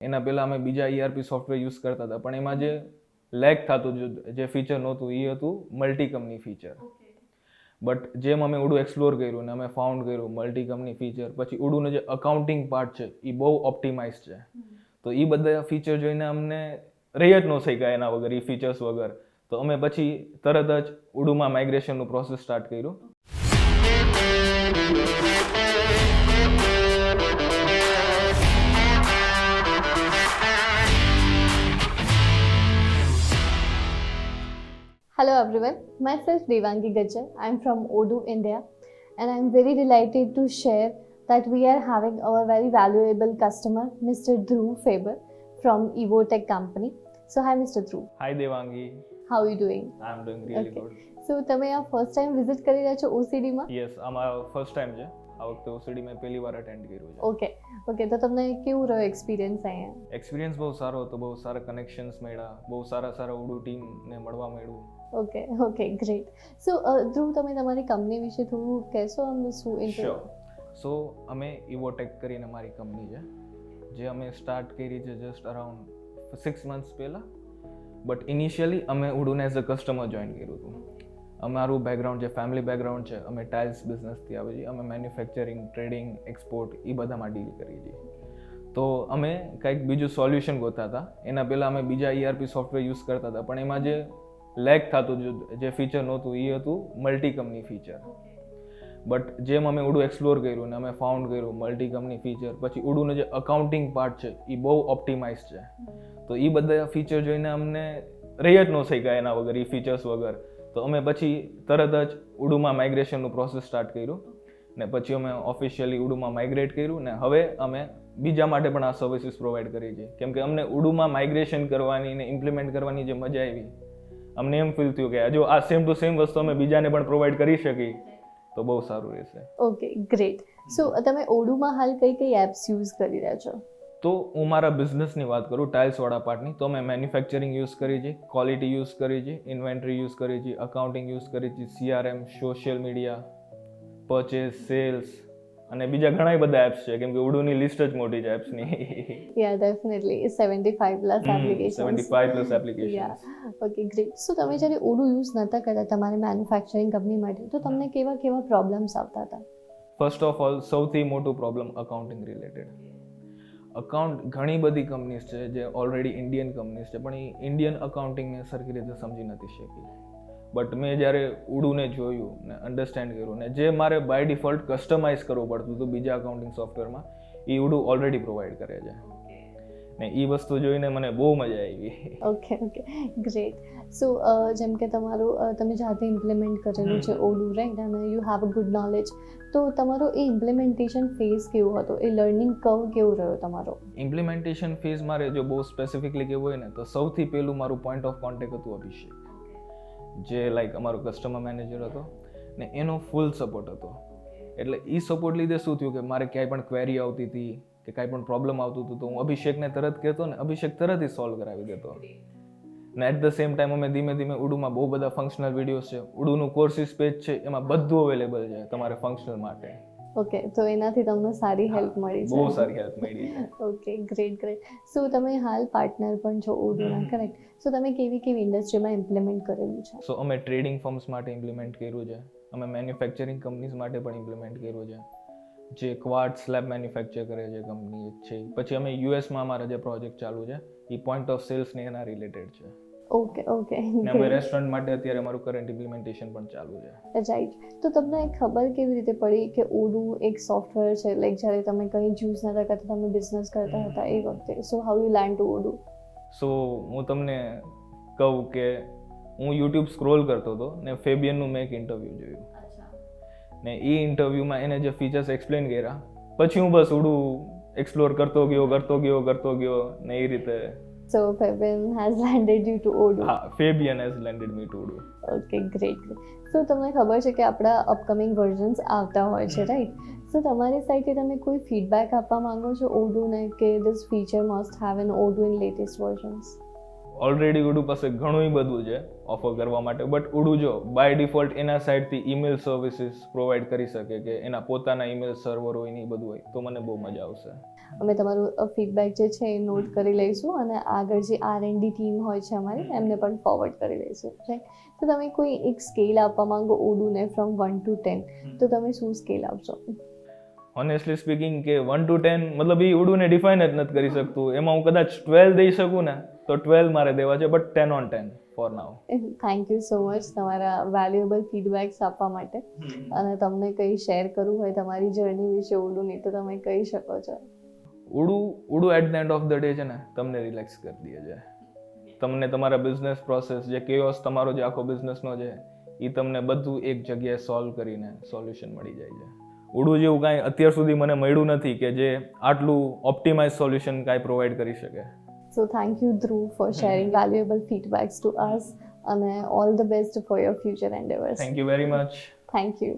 એના પહેલાં અમે બીજા ERP સોફ્ટવેર યુઝ કરતા હતા, પણ એમાં જે લેક થતું જે ફીચર નહોતું એ હતું મલ્ટી કંપની ફીચર. બટ જેમ અમે ઉડુ એક્સપ્લોર કર્યું ને અમે ફાઉન્ડ કર્યું મલ્ટી કંપની ફીચર, પછી ઉડુનો જે અકાઉન્ટિંગ પાર્ટ છે એ બહુ ઓપ્ટિમાઇઝ છે. તો એ બધા ફીચર જોઈને અમને રહી જ ન શક્યા એના વગર, એ ફીચર્સ વગર. તો અમે પછી તરત જ ઉડુમાં માઇગ્રેશનનું પ્રોસેસ સ્ટાર્ટ કર્યું. Hello everyone, myself Devangi Gajjar. I'm from Odoo, India, and I'm very delighted to share that we are having our very valuable customer, Mr. Dhruv Faber from Evotech company. So hi Mr. Dhruv. Hi Devangi. How are you doing? I'm doing really good. So તમે આ first time visit કરી રહ્યા છો OCD માં? Yes, આ મારો first time છે. આ વખતે OCD મેં પહેલી વાર અટેન્ડ કર્યું છે. ઓકે, તો તમને કેવું રહ્યો એક્સપિરિયન્સ અહીંયા? એક્સપિરિયન્સ બહુ સારો હતો, બહુ સારા કનેક્શન્સ મળ્યા, બહુ સારા ઉડુ ટીમને મળવા મળ્યું. Okay, great. સો ધ્રુવ, તમે તમારી કંપની વિશે થોડું કહેશો? શ્યોર. સો અમે Evotech કરીને મારી કંપની છે, જે અમે સ્ટાર્ટ કરી છે જસ્ટ અરાઉન્ડ 6 months પહેલાં. બટ ઇનિશિયલી અમે ઉડુને એઝ અ કસ્ટમર જોઈન કર્યું હતું. અમારું બેકગ્રાઉન્ડ જે ફેમિલી બેકગ્રાઉન્ડ છે, અમે ટાઇલ્સ બિઝનેસથી આવે છીએ. અમે મેન્યુફેક્ચરિંગ, ટ્રેડિંગ, એક્સપોર્ટ એ બધામાં ડીલ કરીએ છીએ. તો અમે કંઈક બીજું સોલ્યુશન ગોતા હતા. એના પહેલાં અમે બીજા ERP સોફ્ટવેર યુઝ કરતા હતા, પણ એમાં જે લેક થતું જે ફીચર નહોતું એ હતું મલ્ટી કંપની ફીચર. બટ જેમ અમે ઉડુ એક્સપ્લોર કર્યું ને અમે ફાઉન્ડ કર્યું મલ્ટી કંપની ફીચર, પછી ઉડુનો જે અકાઉન્ટિંગ પાર્ટ છે એ બહુ ઓપ્ટિમાઇઝ છે. તો એ બધા ફીચર જોઈને અમને રહી જ ન શક્યા એના વગર, એ ફીચર્સ વગર. તો અમે પછી તરત જ ઉડુમાં માઇગ્રેશનનું પ્રોસેસ સ્ટાર્ટ કર્યું ને પછી અમે ઓફિશિયલી ઉડુમાં માઇગ્રેટ કર્યું ને હવે અમે બીજા માટે પણ આ સર્વિસીસ પ્રોવાઈડ કરીએ છીએ. કેમ કે અમને ઉડુમાં માઇગ્રેશન કરવાની ને ઇમ્પ્લિમેન્ટ કરવાની જે મજા આવી, અમને એમ ફીલ થયું કે જો આ સેમ ટુ સેમ વસ્તુ અમે બીજાને પણ પ્રોવાઈડ કરી શકીએ તો બહુ સારું રહેશે. Okay, great. સો તમે ઓડુમાં હાલ કઈ એપ્સ યુઝ કરી રહ્યા છો? તો હું મારા બિઝનેસની વાત કરું, ટાઇલ્સવાળા પાર્ટની, તો અમે મેન્યુફેક્ચરિંગ યુઝ કરી છે, ક્વોલિટી યુઝ કરી છે, ઇન્વેન્ટરી યુઝ કરી છે, અકાઉન્ટિંગ યુઝ કરી છે, CRM, social media, purchase, sales અને બીજા ઘણા બધા એપ્સ છે. કેમ કે ઉડુની લિસ્ટ જ મોટી છે એપ્સની. Yeah definitely 75 plus applications. 75 plus applications. Yeah okay, great. So તમે જ્યારે ઓડુ યુઝ નહોતા કરતા તમારી મેન્યુફેક્ચરિંગ કંપની માટે, તો તમને કેવા પ્રોબ્લેમ્સ આવતા હતા? ફર્સ્ટ ઓફ ઓલ સૌથી મોટું પ્રોબ્લેમ અકાઉન્ટિંગ રિલેટેડ. ઘણી બધી કંપનીઝ છે જે ઓલરેડી ઇન્ડિયન કંપનીઝ છે, પણ એ ઇન્ડિયન અકાઉન્ટિંગને સરખી રીતે સમજી નથી શકી. બટ મેં જ્યારે ઉડુને જોયું ને અન્ડરસ્ટેન્ડ કર્યું ને જે મારે બાય ડિફોલ્ટ કસ્ટમાઇઝ કરવું પડતું હતું બીજા અકાઉન્ટિંગ સોફ્ટવેરમાં, એ ઉડુ ઓલરેડી પ્રોવાઈડ કરે છે ને એ વસ્તુ જોઈને મને બહુ મજા આવી. Okay, great. સો જેમ કે તમે જાતે ઇમ્પ્લિમેન્ટ કરેલું છે ઓડુ, રાઈટ, અને you have a good knowledge. તો તમારો એ ઇમ્પ્લિમેન્ટેશન ફેઝ કેવો હતો? એ લર્નિંગ કર્વ કેવો રહ્યો તમારો? ઇમ્પ્લિમેન્ટેશન ફેઝ મારે જો બહુ સ્પેસિફિકલી કેવું હોય ને તો સૌથી પહેલું મારું પોઈન્ટ ઓફ કોન્ટેક્ટ હતું અભિષેક, જે લાઈક અમારો કસ્ટમર મેનેજર હતો ને એનો ફૂલ સપોર્ટ હતો. એટલે એ સપોર્ટ લીધે શું થયું કે મારે ક્યાંય પણ ક્વેરી આવતી હતી કે કાંઈ પણ પ્રોબ્લેમ આવતું હતું તો હું અભિષેકને તરત કહેતો ને અભિષેક તરત જ સોલ્વ કરાવી દેતો. ને એટ ધ સેમ ટાઈમ અમે ધીમે ઉડુમાં બહુ બધા ફંક્શનલ વિડીયોઝ છે, ઉડુનું કોર્સિસ પેજ છે, એમાં બધું અવેલેબલ છે તમારે ફંક્શનલ માટે. ઓકે, તો એનાથી તમને સારી હેલ્પ મળી છે? બહુ સારી હેલ્પ મળી છે. Okay, great. સો તમે હાલ પાર્ટનર પણ છો ઓડુના, કરેક્ટ? સો તમે કેવી ઇન્ડસ્ટ્રીમાં ઇમ્પ્લિમેન્ટ કરેલું છે? સો અમે ટ્રેડિંગ ફર્મ્સ માટે ઇમ્પ્લિમેન્ટ કર્યું છે, અમે મેન્યુફેક્ચરિંગ કંપનીઝ માટે પણ ઇમ્પ્લિમેન્ટ કર્યું છે, જે ક્વાર્ટઝ સ્લેબ મેન્યુફેક્ચર કરે છે કંપની છે. પછી અમે યુએસમાં અમારા જે પ્રોજેક્ટ ચાલુ છે એ પોઈન્ટ ઓફ સેલ્સ ને એના રિલેટેડ છે. ઓકે, ને અમે રેસ્ટોરન્ટ માટે અત્યારે અમારું કરંટ ઇમ્પ્લિમેન્ટેશન પણ ચાલુ છે. રાઈટ. તો તમને ખબર કેવી રીતે પડી કે ઓડુ એક સોફ્ટવેર છે? લાઈક જ્યારે તમે કંઈ યુઝ નતા કરતા, તમે બિઝનેસ કરતા હતા એ વખતે, so how you learn to ઓડુ? સો હું તમને કહું કે હું યુટ્યુબ સ્ક્રોલ કરતો હતો ને ફેબિયનનું મેં એક ઇન્ટરવ્યૂ જોયું ને એ ઇન્ટરવ્યૂમાં એને જે ફીચર્સ એક્સપ્લેન કર્યા પછી હું બસ ઉડુ એક્સપ્લોર કરતો ગયો ને એ રીતે. So Fabian has landed you to Odoo. હા, Fabian has landed me to Odoo. Okay, great. So તમને ખબર છે કે આપણા અપકમિંગ વર્ઝન્સ આવતા હોય છે, રાઈટ? સો તમારી સાઈડથી તમે કોઈ ફીડબેક આપવા માંગો છો ઓડુને કે this feature must have an Odoo in latest versions? Already ઉડુ પાસે ઘણું બધું છે ઓફર કરવા માટે, બટ ઉડુ જો બાય ડિફોલ્ટ એના સાઈડથી ઈમેલ સર્વિસીસ પ્રોવાઈડ કરી શકે કે એના પોતાના ઈમેલ સર્વર હોય ને એ બધું હોય તો મને બહુ મજા આવશે. અમે તમારું ફીડબેક જે છે એ નોટ કરી લઈશું અને આગળ જે R&D ટીમ હોય છે અમારી એમને પણ ફોરવર્ડ કરી લઈશું, રાઈટ? તો તમે કોઈ એક સ્કેલ આપવા માંગો ઓડુને ફ્રોમ 1 to 10, તો તમે શું સ્કેલ આપશો? ઓનેસ્ટલી સ્પીકિંગ કે 1 to 10 મતલબ એ ઉડુને ડિફાઇન જ નથી કરી શકતું. એમાં હું કદાચ 12 દઈ શકું ને તો 12 મારે દેવા છે, but 10 on 10 for now. Thank you so much તમારા વેલ્યુએબલ ફીડબેક્સ આપવા માટે. અને તમને કંઈ શેર કરવું હોય તમારી જર્ની વિશે ઓડુની તો તમે કહી શકો છો. ઉડુ at the end of the day છે ને તમને રિલેક્સ કરી દે છે. તમને તમારા બિઝનેસ પ્રોસેસ જે કેઓસ તમારો જે આખો બિઝનેસનો છે એ તમને બધું એક જગ્યાએ સોલ્વ કરીને સોલ્યુશન મળી જાય છે. ઉડુ જેવું કાંઈ અત્યાર સુધી મને મળ્યું નથી કે જે આટલું ઓપ્ટિમાઇઝ સોલ્યુશન કાંઈ પ્રોવાઈડ કરી શકે. So thank you, Dhruv, for sharing valuable feedbacks to us, and all the best for your future endeavors. Thank you very much. Thank you.